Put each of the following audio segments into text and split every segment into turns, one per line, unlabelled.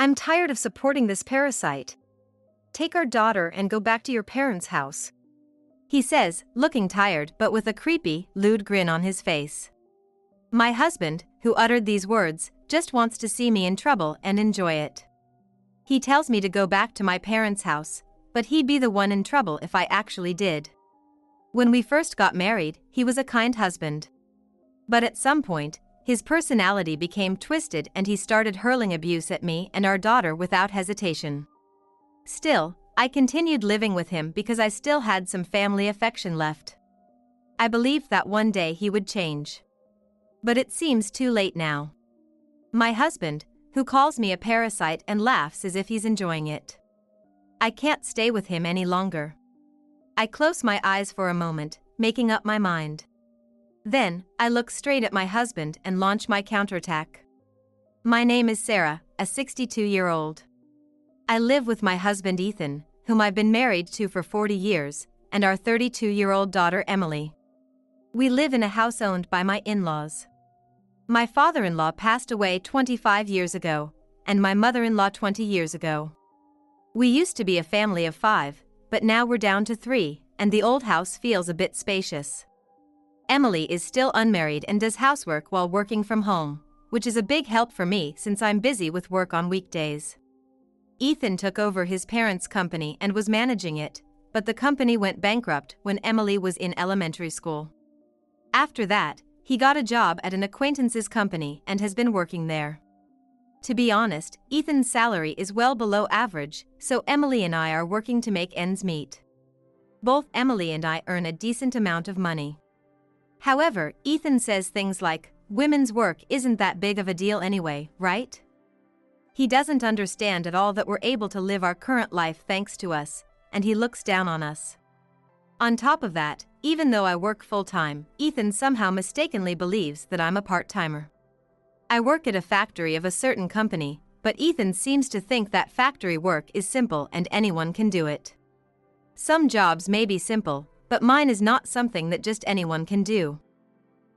I'm tired of supporting this parasite. Take our daughter and go back to your parents' house," he says, looking tired but with a creepy, lewd grin on his face. My husband, who uttered these words, just wants to see me in trouble and enjoy it. He tells me to go back to my parents' house, but he'd be the one in trouble if I actually did. When we first got married, he was a kind husband. But at some point, his personality became twisted and he started hurling abuse at me and our daughter without hesitation. Still, I continued living with him because I still had some family affection left. I believed that one day he would change. But it seems too late now. My husband, who calls me a parasite and laughs as if he's enjoying it. I can't stay with him any longer. I close my eyes for a moment, making up my mind. Then, I look straight at my husband and launch my counterattack. My name is Sarah, a 62-year-old. I live with my husband Ethan, whom I've been married to for 40 years, and our 32-year-old daughter Emily. We live in a house owned by my in-laws. My father-in-law passed away 25 years ago, and my mother-in-law 20 years ago. We used to be a family of 5, but now we're down to 3, and the old house feels a bit spacious. Emily is still unmarried and does housework while working from home, which is a big help for me since I'm busy with work on weekdays. Ethan took over his parents' company and was managing it, but the company went bankrupt when Emily was in elementary school. After that, he got a job at an acquaintance's company and has been working there. To be honest, Ethan's salary is well below average, so Emily and I are working to make ends meet. Both Emily and I earn a decent amount of money. However, Ethan says things like, "Women's work isn't that big of a deal anyway, right?" He doesn't understand at all that we're able to live our current life thanks to us, and he looks down on us. On top of that, even though I work full-time, Ethan somehow mistakenly believes that I'm a part-timer. I work at a factory of a certain company, but Ethan seems to think that factory work is simple and anyone can do it. Some jobs may be simple, but mine is not something that just anyone can do.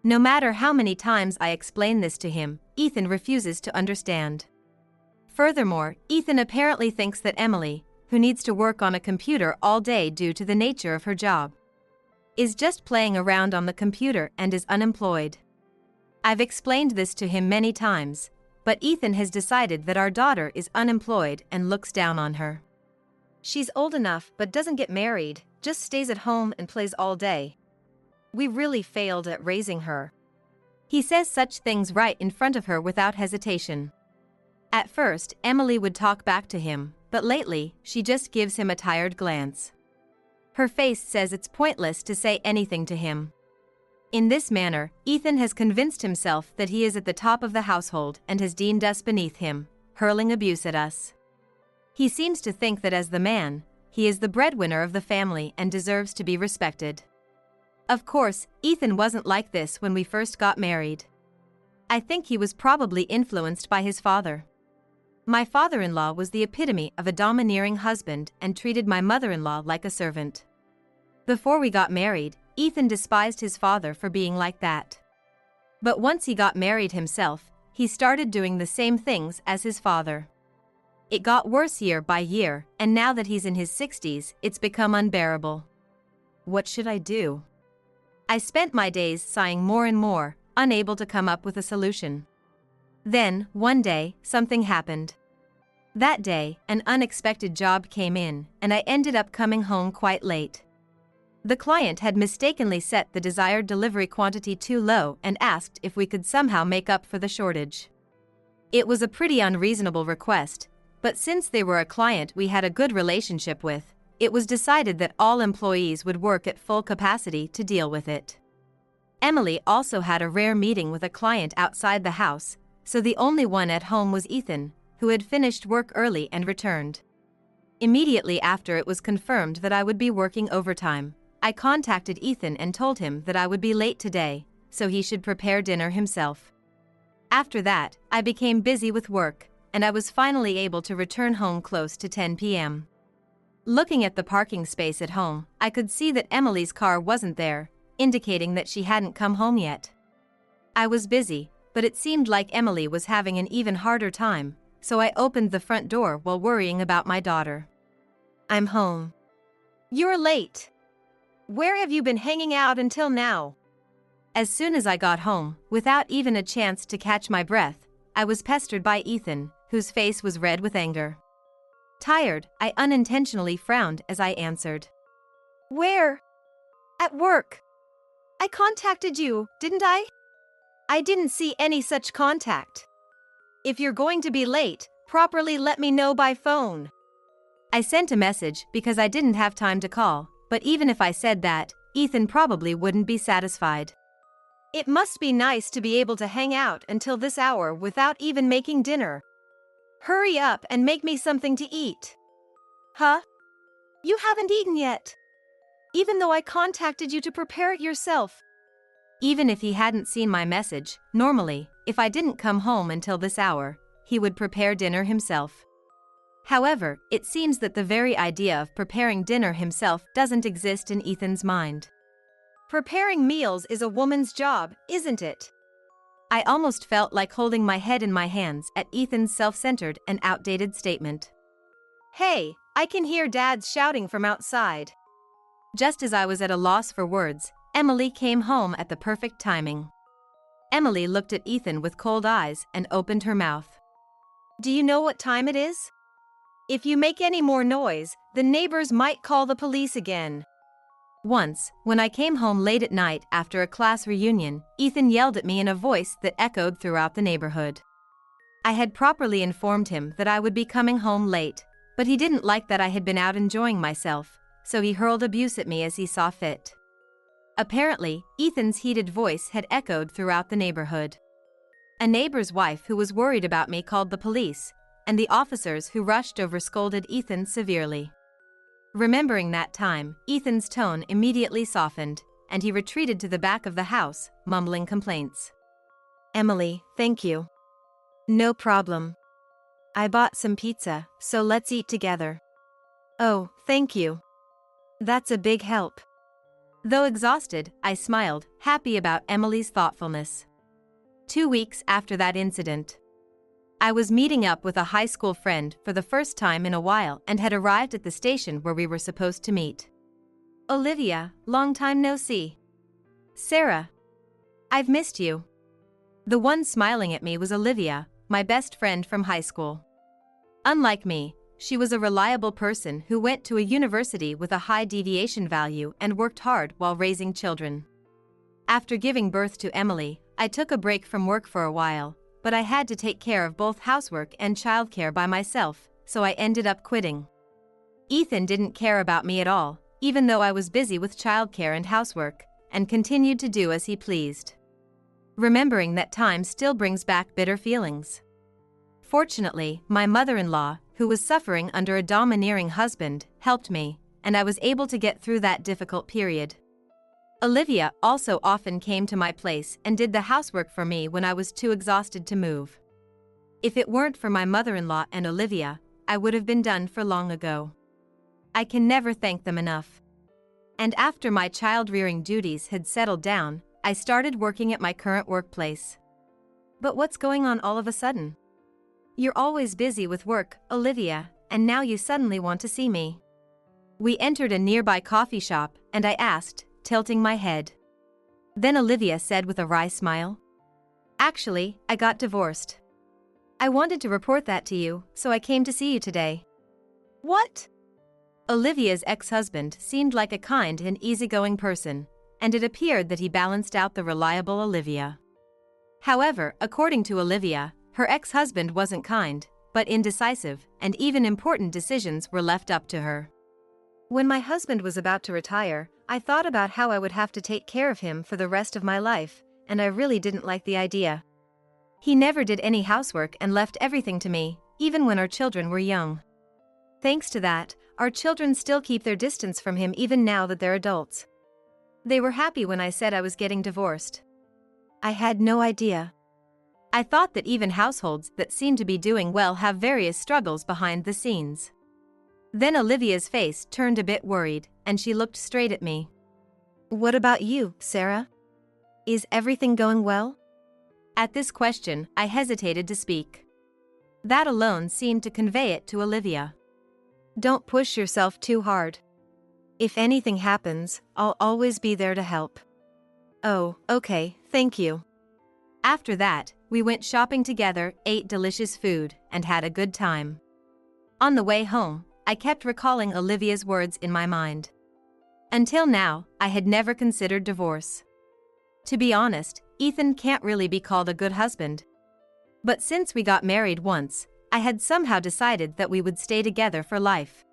No matter how many times I explain this to him, Ethan refuses to understand. Furthermore, Ethan apparently thinks that Emily, who needs to work on a computer all day due to the nature of her job, is just playing around on the computer and is unemployed. I've explained this to him many times, but Ethan has decided that our daughter is unemployed and looks down on her. She's old enough but doesn't get married, just stays at home and plays all day. We really failed at raising her. He says such things right in front of her without hesitation. At first, Emily would talk back to him, but lately, she just gives him a tired glance. Her face says it's pointless to say anything to him. In this manner, Ethan has convinced himself that he is at the top of the household and has deemed us beneath him, hurling abuse at us. He seems to think that as the man, he is the breadwinner of the family and deserves to be respected. Of course, Ethan wasn't like this when we first got married. I think he was probably influenced by his father. My father-in-law was the epitome of a domineering husband and treated my mother-in-law like a servant. Before we got married, Ethan despised his father for being like that. But once he got married himself, he started doing the same things as his father. It got worse year by year, and now that he's in his 60s, it's become unbearable. What should I do? I spent my days sighing more and more, unable to come up with a solution. Then, one day, something happened. That day, an unexpected job came in, and I ended up coming home quite late. The client had mistakenly set the desired delivery quantity too low and asked if we could somehow make up for the shortage. It was a pretty unreasonable request, but since they were a client we had a good relationship with, it was decided that all employees would work at full capacity to deal with it. Emily also had a rare meeting with a client outside the house, so the only one at home was Ethan, who had finished work early and returned. Immediately after it was confirmed that I would be working overtime, I contacted Ethan and told him that I would be late today, so he should prepare dinner himself. After that, I became busy with work, and I was finally able to return home close to 10 p.m. Looking at the parking space at home, I could see that Emily's car wasn't there, indicating that she hadn't come home yet. I was busy, but it seemed like Emily was having an even harder time, so I opened the front door while worrying about my daughter. "I'm home." "You're late. Where have you been hanging out until now?" As soon as I got home, without even a chance to catch my breath, I was pestered by Ethan, whose face was red with anger. Tired, I unintentionally frowned as I answered. "Where?" "At work. I contacted you, didn't I?" "I didn't see any such contact. If you're going to be late, properly let me know by phone." I sent a message because I didn't have time to call, but even if I said that, Ethan probably wouldn't be satisfied. "It must be nice to be able to hang out until this hour without even making dinner. Hurry up and make me something to eat." "Huh? You haven't eaten yet? Even though I contacted you to prepare it yourself." Even if he hadn't seen my message, normally, if I didn't come home until this hour, he would prepare dinner himself. However, it seems that the very idea of preparing dinner himself doesn't exist in Ethan's mind. Preparing meals is a woman's job, isn't it? I almost felt like holding my head in my hands at Ethan's self-centered and outdated statement. "Hey, I can hear Dad shouting from outside." Just as I was at a loss for words, Emily came home at the perfect timing. Emily looked at Ethan with cold eyes and opened her mouth. "Do you know what time it is? If you make any more noise, the neighbors might call the police again." Once, when I came home late at night after a class reunion, Ethan yelled at me in a voice that echoed throughout the neighborhood. I had properly informed him that I would be coming home late, but he didn't like that I had been out enjoying myself, so he hurled abuse at me as he saw fit. Apparently, Ethan's heated voice had echoed throughout the neighborhood. A neighbor's wife who was worried about me called the police, and the officers who rushed over scolded Ethan severely. Remembering that time, Ethan's tone immediately softened, and he retreated to the back of the house, mumbling complaints. "Emily, thank you." "No problem. I bought some pizza, so let's eat together." "Oh, thank you. That's a big help." Though exhausted, I smiled, happy about Emily's thoughtfulness. 2 weeks after that incident, I was meeting up with a high school friend for the first time in a while and had arrived at the station where we were supposed to meet. "Olivia, long time no see." "Sarah. I've missed you." The one smiling at me was Olivia, my best friend from high school. Unlike me, she was a reliable person who went to a university with a high deviation value and worked hard while raising children. After giving birth to Emily, I took a break from work for a while, but I had to take care of both housework and childcare by myself, so I ended up quitting. Ethan didn't care about me at all, even though I was busy with childcare and housework, and continued to do as he pleased. Remembering that time still brings back bitter feelings. Fortunately, my mother-in-law, who was suffering under a domineering husband, helped me, and I was able to get through that difficult period. Olivia also often came to my place and did the housework for me when I was too exhausted to move. If it weren't for my mother-in-law and Olivia, I would have been done for long ago. I can never thank them enough. And after my child-rearing duties had settled down, I started working at my current workplace. But what's going on all of a sudden? You're always busy with work, Olivia, and now you suddenly want to see me. We entered a nearby coffee shop, and I asked, tilting my head. Then Olivia said with a wry smile, "Actually, I got divorced. I wanted to report that to you, so I came to see you today." "What?" Olivia's ex-husband seemed like a kind and easygoing person, and it appeared that he balanced out the reliable Olivia. However, according to Olivia, her ex-husband wasn't kind, but indecisive, and even important decisions were left up to her. "When my husband was about to retire, I thought about how I would have to take care of him for the rest of my life, and I really didn't like the idea. He never did any housework and left everything to me, even when our children were young. Thanks to that, our children still keep their distance from him even now that they're adults. They were happy when I said I was getting divorced. I had no idea. I thought that even households that seem to be doing well have various struggles behind the scenes." Then Olivia's face turned a bit worried, and she looked straight at me. "What about you, Sarah? Is everything going well?" At this question, I hesitated to speak. That alone seemed to convey it to Olivia. Don't push yourself too hard. If anything happens, I'll always be there to help. Oh, okay, thank you. After that, we went shopping together, ate delicious food, and had a good time. On the way home, I kept recalling Olivia's words in my mind. Until now, I had never considered divorce. To be honest, Ethan can't really be called a good husband. But since we got married once, I had somehow decided that we would stay together for life.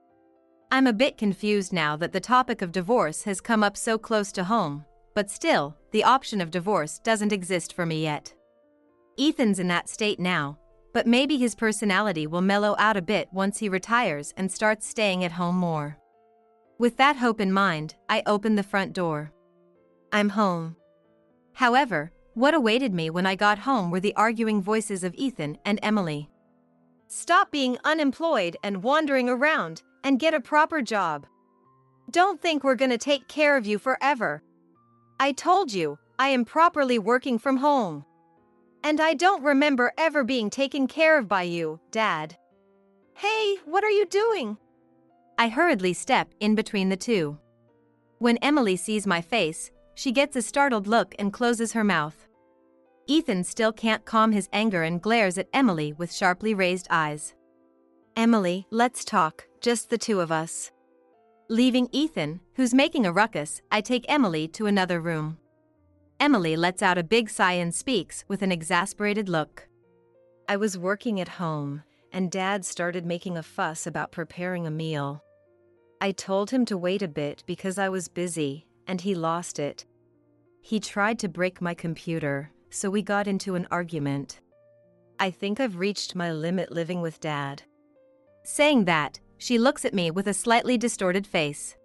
I'm a bit confused now that the topic of divorce has come up so close to home, but still, the option of divorce doesn't exist for me yet. Ethan's in that state now, but maybe his personality will mellow out a bit once he retires and starts staying at home more. With that hope in mind, I opened the front door. I'm home. However, what awaited me when I got home were the arguing voices of Ethan and Emily. Stop being unemployed and wandering around, and get a proper job. Don't think we're gonna take care of you forever. I told you, I am properly working from home. And I don't remember ever being taken care of by you, Dad. Hey, what are you doing? I hurriedly step in between the two. When Emily sees my face, she gets a startled look and closes her mouth. Ethan still can't calm his anger and glares at Emily with sharply raised eyes. Emily, let's talk, just the two of us. Leaving Ethan, who's making a ruckus, I take Emily to another room. Emily lets out a big sigh and speaks with an exasperated look. I was working at home, and Dad started making a fuss about preparing a meal. I told him to wait a bit because I was busy, and he lost it. He tried to break my computer, so we got into an argument. I think I've reached my limit living with Dad. Saying that, she looks at me with a slightly distorted face.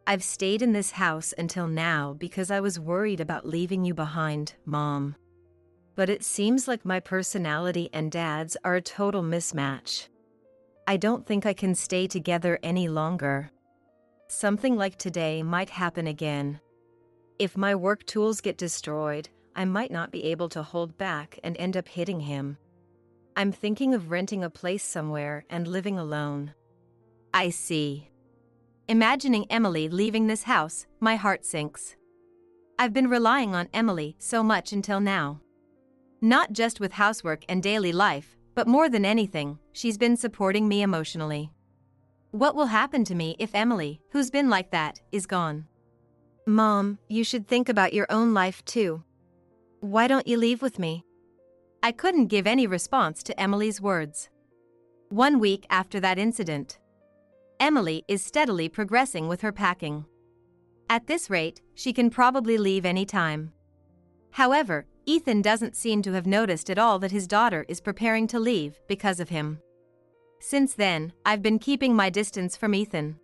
I've stayed in this house until now because I was worried about leaving you behind, Mom. But it seems like my personality and Dad's are a total mismatch. I don't think I can stay together any longer. Something like today might happen again. If my work tools get destroyed, I might not be able to hold back and end up hitting him. I'm thinking of renting a place somewhere and living alone. I see. Imagining Emily leaving this house, my heart sinks. I've been relying on Emily so much until now. Not just with housework and daily life, but more than anything, she's been supporting me emotionally. What will happen to me if Emily, who's been like that, is gone? Mom, you should think about your own life too. Why don't you leave with me? I couldn't give any response to Emily's words. 1 week after that incident, Emily is steadily progressing with her packing. At this rate, she can probably leave any time. However, Ethan doesn't seem to have noticed at all that his daughter is preparing to leave because of him. Since then, I've been keeping my distance from Ethan.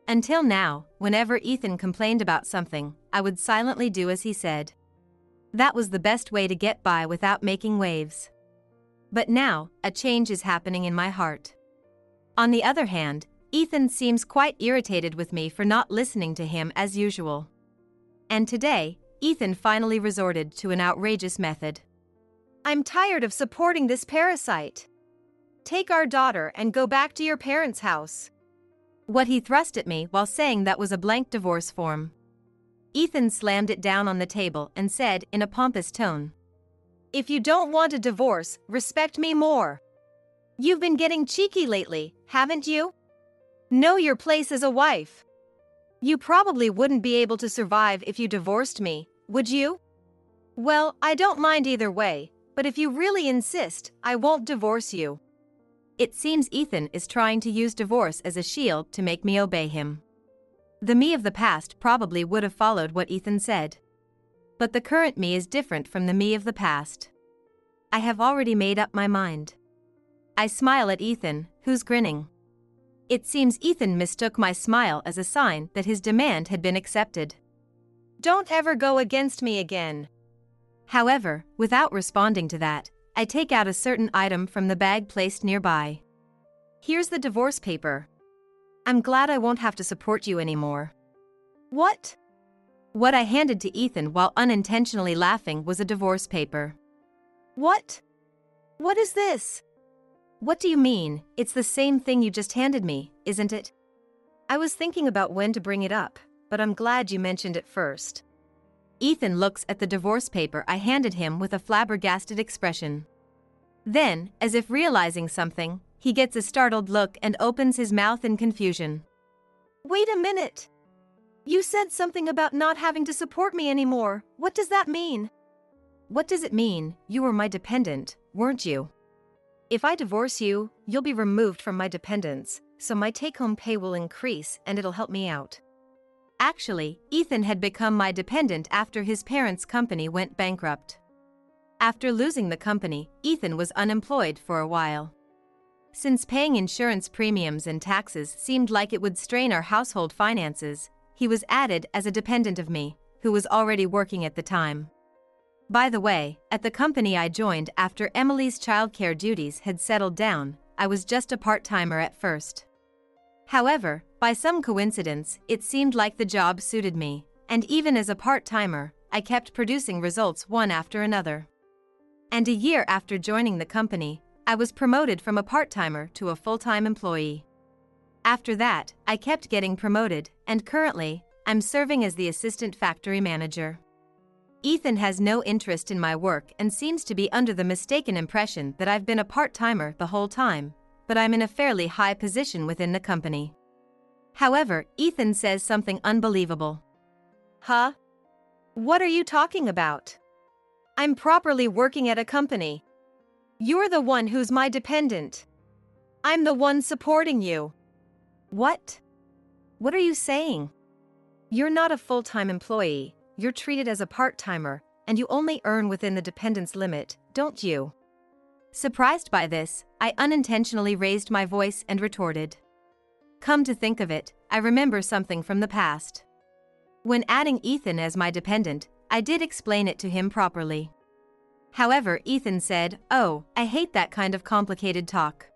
Until now, whenever Ethan complained about something, I would silently do as he said. That was the best way to get by without making waves. But now, a change is happening in my heart. On the other hand, Ethan seems quite irritated with me for not listening to him as usual. And today, Ethan finally resorted to an outrageous method. I'm tired of supporting this parasite. Take our daughter and go back to your parents' house. What he thrust at me while saying that was a blank divorce form. Ethan slammed it down on the table and said in a pompous tone, If you don't want a divorce, respect me more. You've been getting cheeky lately, haven't you? Know your place as a wife. You probably wouldn't be able to survive if you divorced me, would you? Well, I don't mind either way, but if you really insist, I won't divorce you. It seems Ethan is trying to use divorce as a shield to make me obey him. The me of the past probably would have followed what Ethan said. But the current me is different from the me of the past. I have already made up my mind. I smile at Ethan, who's grinning. It seems Ethan mistook my smile as a sign that his demand had been accepted. Don't ever go against me again. However, without responding to that, I take out a certain item from the bag placed nearby. Here's the divorce paper. I'm glad I won't have to support you anymore. What? What I handed to Ethan while unintentionally laughing was a divorce paper. What? What is this? What do you mean? It's the same thing you just handed me, isn't it? I was thinking about when to bring it up, but I'm glad you mentioned it first. Ethan looks at the divorce paper I handed him with a flabbergasted expression. Then, as if realizing something, he gets a startled look and opens his mouth in confusion. Wait a minute! You said something about not having to support me anymore. What does that mean? What does it mean? You were my dependent, weren't you? If I divorce you, you'll be removed from my dependents, so my take-home pay will increase and it'll help me out. Actually, Ethan had become my dependent after his parents' company went bankrupt. After losing the company, Ethan was unemployed for a while. Since paying insurance premiums and taxes seemed like it would strain our household finances, he was added as a dependent of me, who was already working at the time. By the way, at the company I joined after Emily's childcare duties had settled down, I was just a part-timer at first. However, by some coincidence, it seemed like the job suited me, and even as a part-timer, I kept producing results one after another. And a year after joining the company, I was promoted from a part-timer to a full-time employee. After that, I kept getting promoted, and currently, I'm serving as the assistant factory manager. Ethan has no interest in my work and seems to be under the mistaken impression that I've been a part-timer the whole time, but I'm in a fairly high position within the company. However, Ethan says something unbelievable. Huh? What are you talking about? I'm properly working at a company. You're the one who's my dependent. I'm the one supporting you. What? What are you saying? You're not a full-time employee. You're treated as a part-timer, and you only earn within the dependence limit, don't you? Surprised by this, I unintentionally raised my voice and retorted. Come to think of it, I remember something from the past. When adding Ethan as my dependent, I did explain it to him properly. However, Ethan said, "Oh, I hate that kind of complicated talk.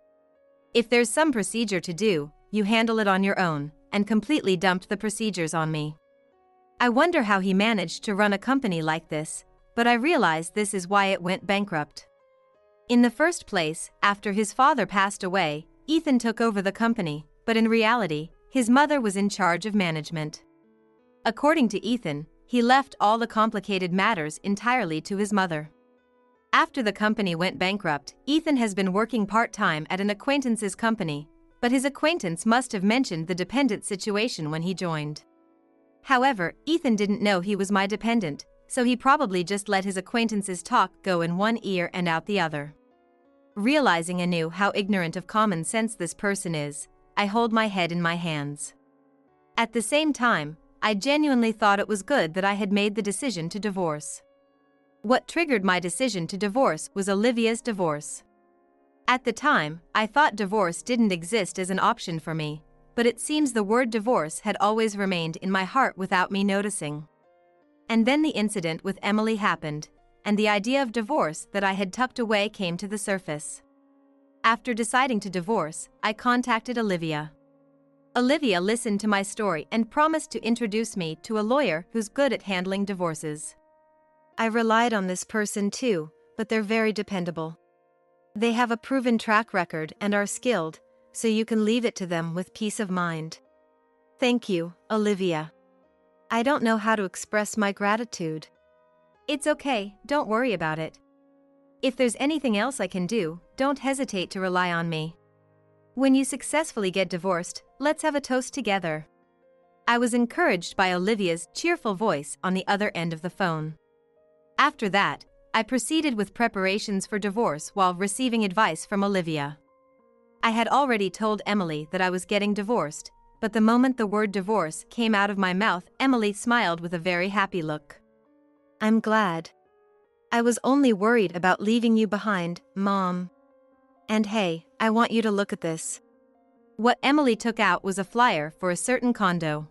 If there's some procedure to do, you handle it on your own," and completely dumped the procedures on me. I wonder how he managed to run a company like this, but I realize this is why it went bankrupt. In the first place, after his father passed away, Ethan took over the company, but in reality, his mother was in charge of management. According to Ethan, he left all the complicated matters entirely to his mother. After the company went bankrupt, Ethan has been working part-time at an acquaintance's company, but his acquaintance must have mentioned the dependent situation when he joined. However, Ethan didn't know he was my dependent, so he probably just let his acquaintance's talk go in one ear and out the other. Realizing anew how ignorant of common sense this person is, I hold my head in my hands. At the same time, I genuinely thought it was good that I had made the decision to divorce. What triggered my decision to divorce was Olivia's divorce. At the time, I thought divorce didn't exist as an option for me, but it seems the word divorce had always remained in my heart without me noticing. And then the incident with Emily happened, and the idea of divorce that I had tucked away came to the surface. After deciding to divorce, I contacted Olivia. Olivia listened to my story and promised to introduce me to a lawyer who's good at handling divorces. I relied on this person too, but they're very dependable. They have a proven track record and are skilled, so you can leave it to them with peace of mind. Thank you, Olivia. I don't know how to express my gratitude. It's okay, don't worry about it. If there's anything else I can do, don't hesitate to rely on me. When you successfully get divorced, let's have a toast together. I was encouraged by Olivia's cheerful voice on the other end of the phone. After that, I proceeded with preparations for divorce while receiving advice from Olivia. I had already told Emily that I was getting divorced, but the moment the word divorce came out of my mouth, Emily smiled with a very happy look. I'm glad. I was only worried about leaving you behind, Mom. And hey, I want you to look at this. What Emily took out was a flyer for a certain condo.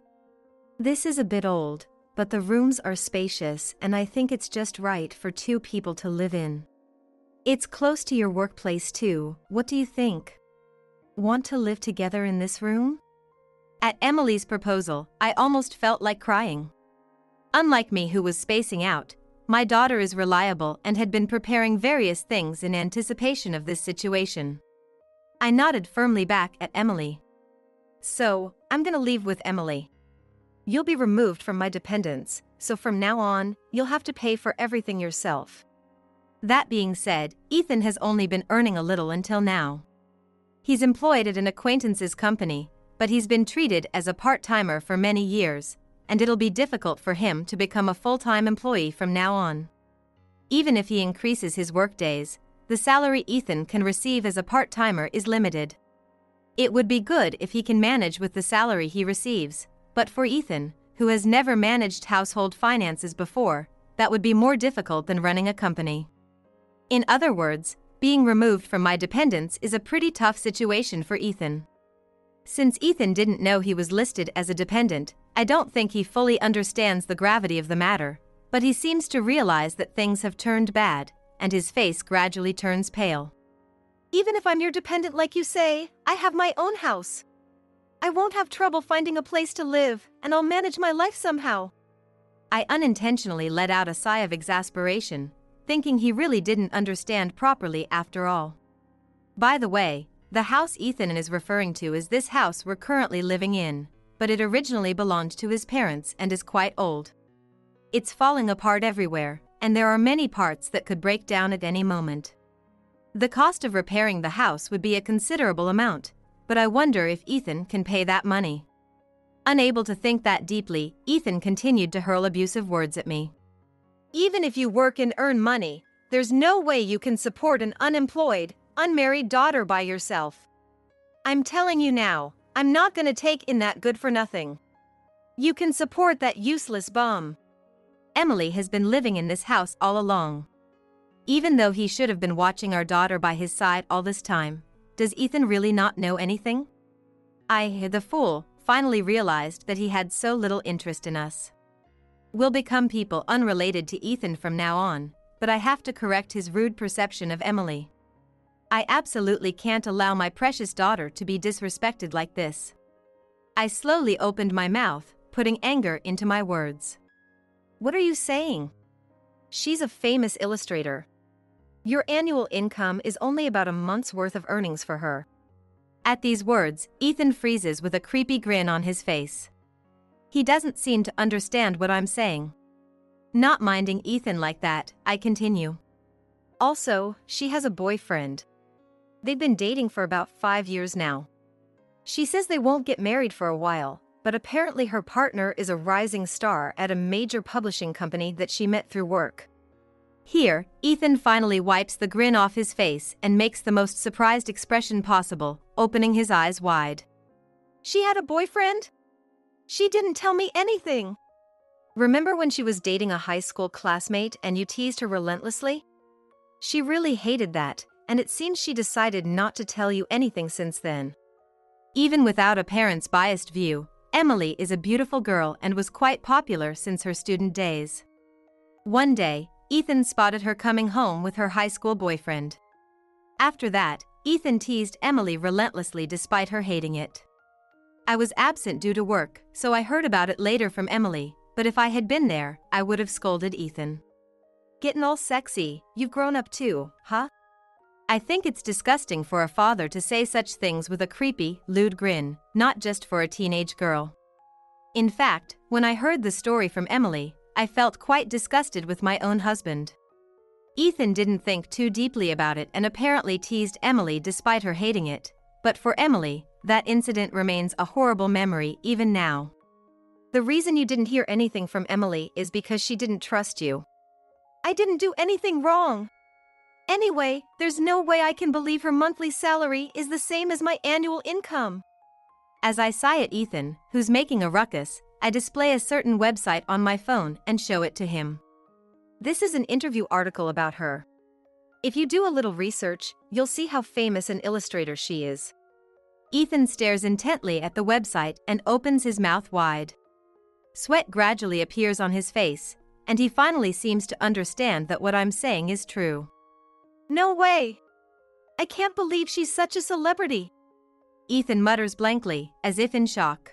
This is a bit old, but the rooms are spacious and I think it's just right for 2 people to live in. It's close to your workplace too, what do you think? Want to live together in this room? At Emily's proposal, I almost felt like crying. Unlike me who was spacing out, my daughter is reliable and had been preparing various things in anticipation of this situation. I nodded firmly back at Emily. So, I'm gonna leave with Emily. You'll be removed from my dependents, so from now on, you'll have to pay for everything yourself. That being said, Ethan has only been earning a little until now. He's employed at an acquaintance's company, but he's been treated as a part-timer for many years, and it'll be difficult for him to become a full-time employee from now on. Even if he increases his workdays, the salary Ethan can receive as a part-timer is limited. It would be good if he can manage with the salary he receives, but for Ethan, who has never managed household finances before, that would be more difficult than running a company. In other words, being removed from my dependents is a pretty tough situation for Ethan. Since Ethan didn't know he was listed as a dependent, I don't think he fully understands the gravity of the matter, but he seems to realize that things have turned bad, and his face gradually turns pale. Even if I'm your dependent like you say, I have my own house. I won't have trouble finding a place to live, and I'll manage my life somehow. I unintentionally let out a sigh of exasperation, thinking he really didn't understand properly after all. By the way, the house Ethan is referring to is this house we're currently living in, but it originally belonged to his parents and is quite old. It's falling apart everywhere, and there are many parts that could break down at any moment. The cost of repairing the house would be a considerable amount, but I wonder if Ethan can pay that money. Unable to think that deeply, Ethan continued to hurl abusive words at me. Even if you work and earn money, there's no way you can support an unemployed, unmarried daughter by yourself. I'm telling you now, I'm not gonna take in that good for nothing. You can support that useless bum. Emily has been living in this house all along. Even though he should have been watching our daughter by his side all this time, does Ethan really not know anything? I, the fool, finally realized that he had so little interest in us. We'll become people unrelated to Ethan from now on, but I have to correct his rude perception of Emily. I absolutely can't allow my precious daughter to be disrespected like this. I slowly opened my mouth, putting anger into my words. What are you saying? She's a famous illustrator. Your annual income is only about a month's worth of earnings for her. At these words, Ethan freezes with a creepy grin on his face. He doesn't seem to understand what I'm saying. Not minding Ethan like that, I continue. Also, she has a boyfriend. They've been dating for about 5 years now. She says they won't get married for a while, but apparently her partner is a rising star at a major publishing company that she met through work. Here, Ethan finally wipes the grin off his face and makes the most surprised expression possible, opening his eyes wide. She had a boyfriend? She didn't tell me anything. Remember when she was dating a high school classmate and you teased her relentlessly? She really hated that, and it seems she decided not to tell you anything since then. Even without a parent's biased view, Emily is a beautiful girl and was quite popular since her student days. One day, Ethan spotted her coming home with her high school boyfriend. After that, Ethan teased Emily relentlessly despite her hating it. I was absent due to work, so I heard about it later from Emily, but if I had been there, I would have scolded Ethan. Getting all sexy, you've grown up too, huh? I think it's disgusting for a father to say such things with a creepy, lewd grin, not just for a teenage girl. In fact, when I heard the story from Emily, I felt quite disgusted with my own husband. Ethan didn't think too deeply about it and apparently teased Emily despite her hating it, but for Emily, that incident remains a horrible memory even now. The reason you didn't hear anything from Emily is because she didn't trust you. I didn't do anything wrong. Anyway, there's no way I can believe her monthly salary is the same as my annual income. As I sigh at Ethan, who's making a ruckus, I display a certain website on my phone and show it to him. This is an interview article about her. If you do a little research, you'll see how famous an illustrator she is. Ethan stares intently at the website and opens his mouth wide. Sweat gradually appears on his face, and he finally seems to understand that what I'm saying is true. No way! I can't believe she's such a celebrity! Ethan mutters blankly, as if in shock.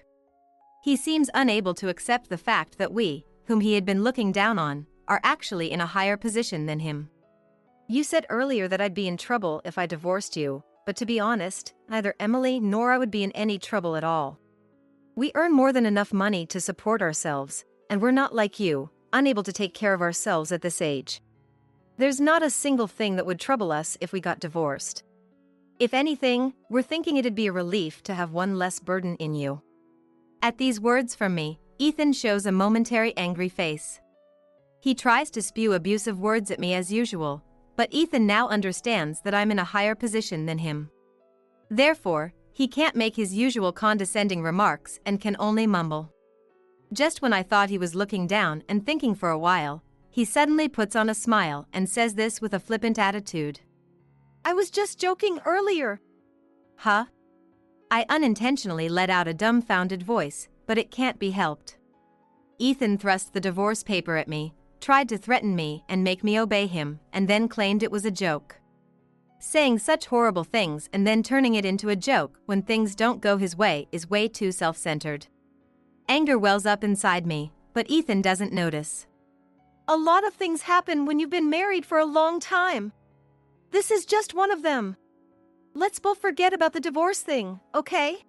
He seems unable to accept the fact that we, whom he had been looking down on, are actually in a higher position than him. You said earlier that I'd be in trouble if I divorced you, but to be honest, neither Emily nor I would be in any trouble at all. We earn more than enough money to support ourselves, and we're not like you, unable to take care of ourselves at this age. There's not a single thing that would trouble us if we got divorced. If anything, we're thinking it'd be a relief to have one less burden in you. At these words from me, Ethan shows a momentary angry face. He tries to spew abusive words at me as usual, but Ethan now understands that I'm in a higher position than him. Therefore, he can't make his usual condescending remarks and can only mumble. Just when I thought he was looking down and thinking for a while, he suddenly puts on a smile and says this with a flippant attitude. "I was just joking earlier." Huh? I unintentionally let out a dumbfounded voice, but it can't be helped. Ethan thrust the divorce paper at me, tried to threaten me and make me obey him, and then claimed it was a joke. Saying such horrible things and then turning it into a joke when things don't go his way is way too self-centered. Anger wells up inside me, but Ethan doesn't notice. "A lot of things happen when you've been married for a long time. This is just one of them. Let's both forget about the divorce thing, okay?"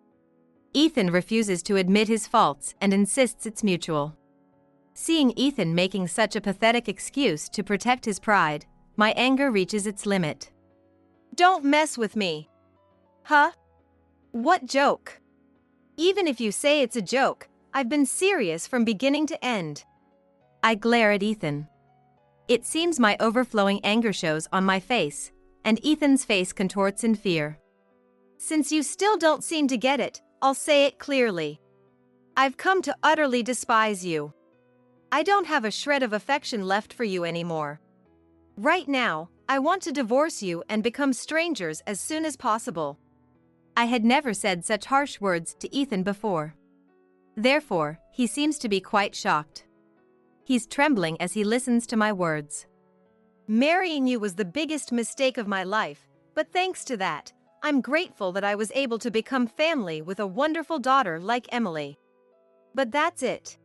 Ethan refuses to admit his faults and insists it's mutual. Seeing Ethan making such a pathetic excuse to protect his pride, my anger reaches its limit. "Don't mess with me." Huh? What joke? Even if you say it's a joke, I've been serious from beginning to end. I glare at Ethan. It seems my overflowing anger shows on my face, and Ethan's face contorts in fear. "Since you still don't seem to get it, I'll say it clearly. I've come to utterly despise you. I don't have a shred of affection left for you anymore. Right now, I want to divorce you and become strangers as soon as possible." I had never said such harsh words to Ethan before. Therefore, he seems to be quite shocked. He's trembling as he listens to my words. "Marrying you was the biggest mistake of my life, but thanks to that, I'm grateful that I was able to become family with a wonderful daughter like Emily. But that's it.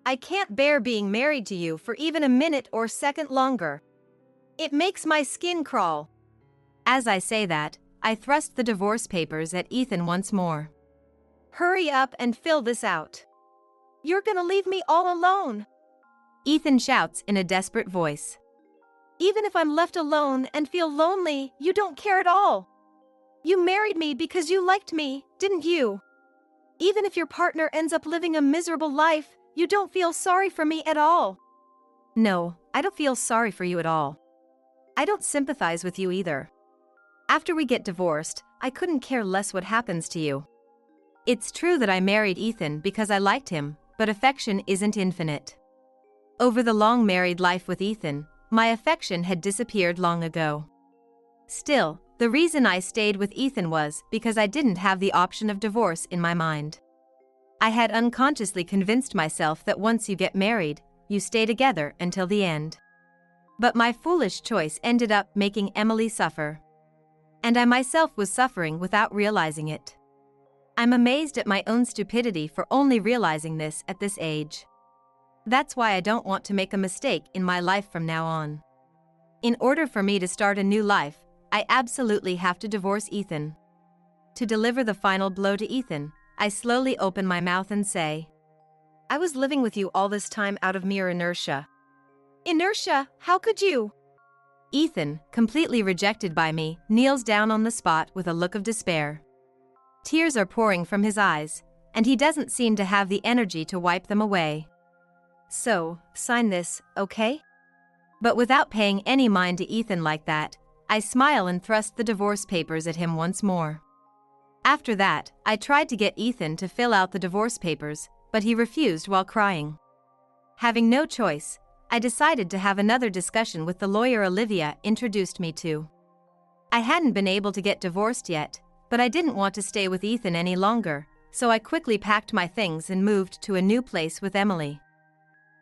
I can't bear being married to you for even a minute or second longer. It makes my skin crawl." As I say that, I thrust the divorce papers at Ethan once more. "Hurry up and fill this out. You're gonna leave me all alone," Ethan shouts in a desperate voice. "Even if I'm left alone and feel lonely, you don't care at all. You married me because you liked me, didn't you? Even if your partner ends up living a miserable life, you don't feel sorry for me at all." No, I don't feel sorry for you at all. I don't sympathize with you either. After we get divorced, I couldn't care less what happens to you. It's true that I married Ethan because I liked him, but affection isn't infinite. Over the long married life with Ethan, my affection had disappeared long ago. Still, the reason I stayed with Ethan was because I didn't have the option of divorce in my mind. I had unconsciously convinced myself that once you get married, you stay together until the end. But my foolish choice ended up making Emily suffer. And I myself was suffering without realizing it. I'm amazed at my own stupidity for only realizing this at this age. That's why I don't want to make a mistake in my life from now on. In order for me to start a new life, I absolutely have to divorce Ethan. To deliver the final blow to Ethan, I slowly open my mouth and say, "I was living with you all this time out of mere inertia." "Inertia? How could you?" Ethan, completely rejected by me, kneels down on the spot with a look of despair. Tears are pouring from his eyes, and he doesn't seem to have the energy to wipe them away. "So, sign this, okay?" But without paying any mind to Ethan like that, I smile and thrust the divorce papers at him once more. After that, I tried to get Ethan to fill out the divorce papers, but he refused while crying. Having no choice, I decided to have another discussion with the lawyer Olivia introduced me to. I hadn't been able to get divorced yet, but I didn't want to stay with Ethan any longer, so I quickly packed my things and moved to a new place with Emily.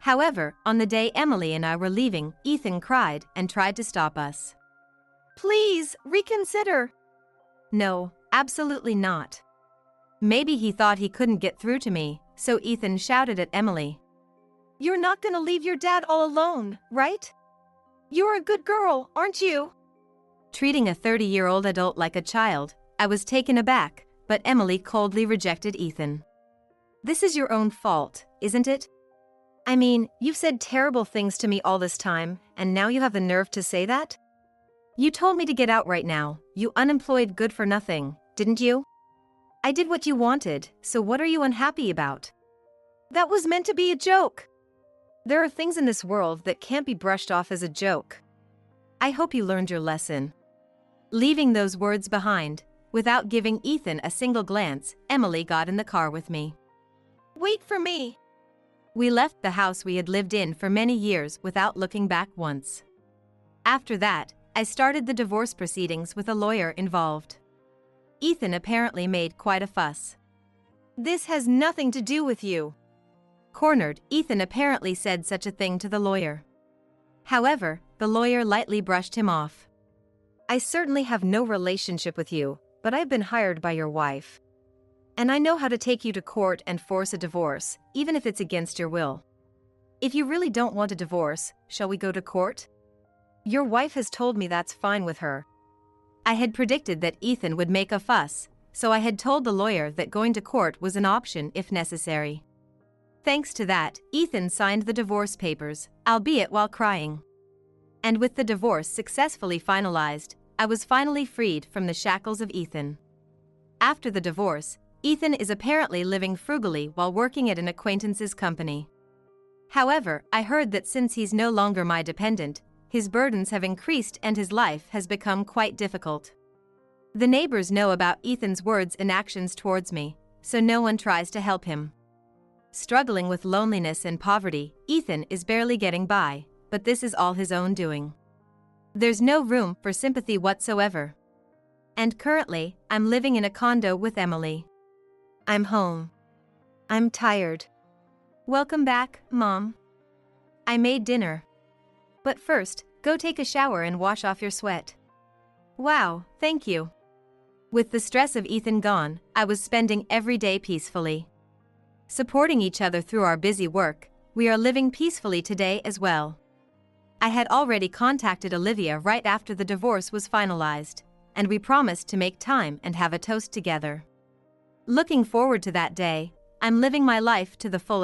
However, on the day Emily and I were leaving, Ethan cried and tried to stop us. "Please, reconsider." No, absolutely not. Maybe he thought he couldn't get through to me, so Ethan shouted at Emily. "You're not gonna leave your dad all alone, right? You're a good girl, aren't you?" Treating a 30-year-old adult like a child, I was taken aback, but Emily coldly rejected Ethan. This is your own fault, isn't it? I mean, you've said terrible things to me all this time, and now you have the nerve to say that? You told me to get out right now, you unemployed good-for-nothing, didn't you? I did what you wanted, so what are you unhappy about? That was meant to be a joke. There are things in this world that can't be brushed off as a joke. I hope you learned your lesson. Leaving those words behind, without giving Ethan a single glance, Emily got in the car with me. Wait for me. We left the house we had lived in for many years without looking back once. After that, I started the divorce proceedings with a lawyer involved. Ethan apparently made quite a fuss. This has nothing to do with you. Cornered, Ethan apparently said such a thing to the lawyer. However, the lawyer lightly brushed him off. I certainly have no relationship with you, but I've been hired by your wife. And I know how to take you to court and force a divorce, even if it's against your will. If you really don't want a divorce, shall we go to court? Your wife has told me that's fine with her. I had predicted that Ethan would make a fuss, so I had told the lawyer that going to court was an option if necessary. Thanks to that, Ethan signed the divorce papers, albeit while crying. And with the divorce successfully finalized, I was finally freed from the shackles of Ethan. After the divorce, Ethan is apparently living frugally while working at an acquaintance's company. However, I heard that since he's no longer my dependent, his burdens have increased and his life has become quite difficult. The neighbors know about Ethan's words and actions towards me, so no one tries to help him. Struggling with loneliness and poverty, Ethan is barely getting by, but this is all his own doing. There's no room for sympathy whatsoever. And currently, I'm living in a condo with Emily. I'm home. I'm tired. Welcome back, Mom. I made dinner. But first, go take a shower and wash off your sweat. Wow, thank you. With the stress of Ethan gone, I was spending every day peacefully. Supporting each other through our busy work, we are living peacefully today as well. I had already contacted Olivia right after the divorce was finalized, and we promised to make time and have a toast together. Looking forward to that day, I'm living my life to the fullest.